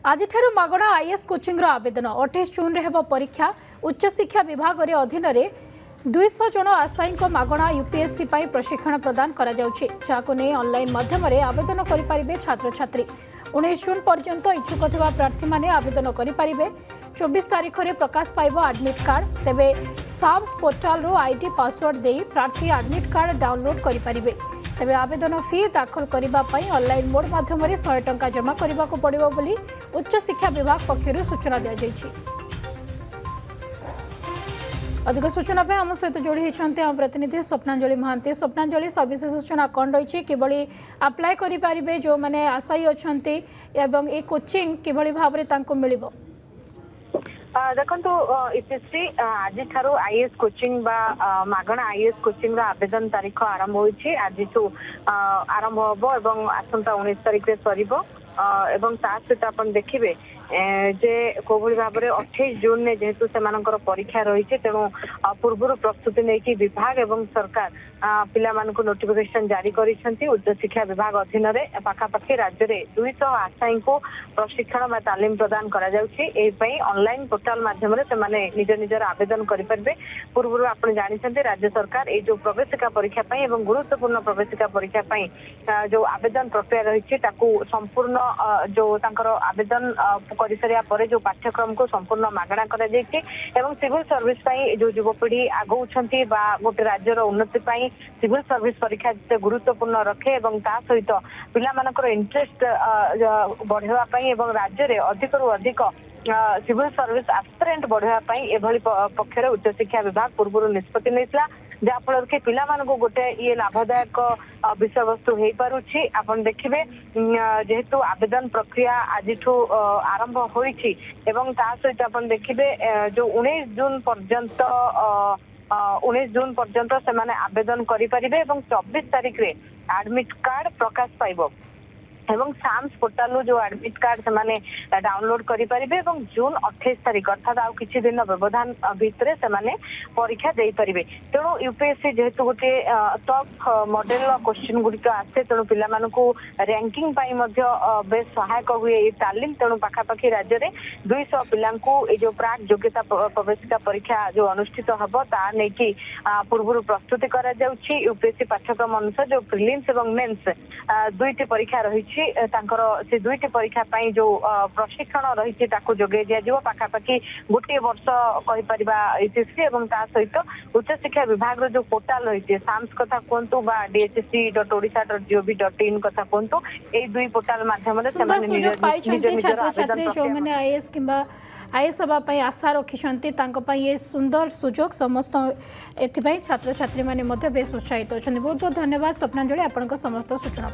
आज मागणा IAS coaching आवेदन 28 जून में परीक्षा उच्च शिक्षा विभाग अधीन 200 जन आशायी मागणा यूपीएससी प्रशिक्षण प्रदान नहीं ऑनलाइन माध्यम आवेदन करें छात्र छात्री 19 जून पर्यंत इच्छुक थिबा प्रार्थी माने आवेदन करें 24 तारीख में प्रकाश पाइब एडमिट कार्ड तेबे साम्स पोर्टाल रो आईडी पासवर्ड दे प्रार्थी एडमिट कार्ड डाउनलोड करें तेबे आवेदन फी दाखल करने ऑनलाइन मोड माध्यम 100 टंका जमा करने को पड़ो बोली उच्च शिक्षा विभाग पक्षर सूचना दी जाइछि। अधिक सूचना पे आम सहित जोड़ी होती आम प्रतिनिधि स्वप्नांजलि महांती। स्वप्नांजलि सविशेष सूचना कौन रही किभली अप्लाई करें जो मैंने आशायी अच्छा ये कोचिंग किभली भाव में मिल देखो यूपीएससी आज आईएएस कोचिंग मागणा आईएएस कोचिंग आवेदन तारीख आरंभ होती आज आरंभ हम आसंता 19 तारीख में सर सहित आप देखिए जे कोभली भाव में 28 जून में जेहेतु से परीक्षा रही तेणु पूर्व प्रस्तुति नहीं कि विभाग एवं सरकार पिला नोटिफिकेशन जारी करिसेंती उच्च शिक्षा विभाग अधीन पाखापाखि राज्य में 200 आशायी को प्रशिक्षण तालीम प्रदान ऑनलाइन पोर्टाल माध्यम निज निजर आवेदन करेंगे। पूर्व आप जानते राज्य सरकार ये जो प्रवेशिका परीक्षा एवं गुरुत्वपूर्ण प्रवेशिका परीक्षा जो आवेदन प्रक्रिया रही संपूर्ण जो आवेदन कर सारा पर जो पाठ्यक्रम को संपूर्ण मागणा कर सिविल सर्विस जो युवपीढ़ी आगौ गोटे राज्यर उन्नति सिविल सर्विस परीक्षा जिते गुरुत्वपूर्ण रखे सहित पिला इंटरेस्ट बढ़ावाई राज्य में अधिक रु अधिक सिविल सर्विस एस्पिरेंट बढ़ावाई पक्षर उच्च शिक्षा विभाग पूर्व निष्पत्ति नहीं जहाँफल कि पिला गोटे ये लाभदायक विषय वस्तु हो पारुछि। आपन देखिए जेहेतु आवेदन प्रक्रिया आज आरंभ होइछि एवं ता सहित आपन देखिए जो 19 जून पर्यंत 19 जून पर्यंत से आवेदन करें 24 तारीख में एडमिट कार्ड प्रकाश पाइब एवं साम्स पोर्टाल जो एडमिट कार्ड से डाउनलोड करें जून 28 तारीख अर्थात आउ किछि दिन व्यवधान भितर से परीक्षा दे पारे। तेणु यूपीएससी जेहेतु गोटे टॉप मॉडल क्वेश्चन गुड़िक आसे तेणु पिला रैंकिंग बेस सहायक हुए ये तालीम तेणु पाखापाखि राज्य में 200 पिला जो प्राक योग्यता प्रवेशिका परीक्षा जो अनुष्ठित हम ता नहीं पूर्व प्रस्तुति करा जाउछि। यूपीएससी पाठ्यक्रम अनुसार जो प्रिलिम्स एवं मेन्स दुईटी परीक्षा रही से दुईटी परीक्षा जो प्रशिक्षण रही जोगे दिज्व पाखापाखि गोटे वर्ष कहीपर यूपीएससी और सहित उच्च शिक्षा विभाग जो पोर्टाल रही साम्स कथा कहतु dhsc.odisha.gov.in कथा कहतु ये दुई पोर्टाल माध्यम छात्र छात्री जो मैंने आईएएस किंबा आईएएस हाँपाई आशा रखिंट ये सुंदर सुजोग समस्त एथपाई छात्र छात्री मैंने बेस उत्साहित अच्छा। बहुत बहुत धन्यवाद स्वप्नांजलि आपण समस्त सूचना।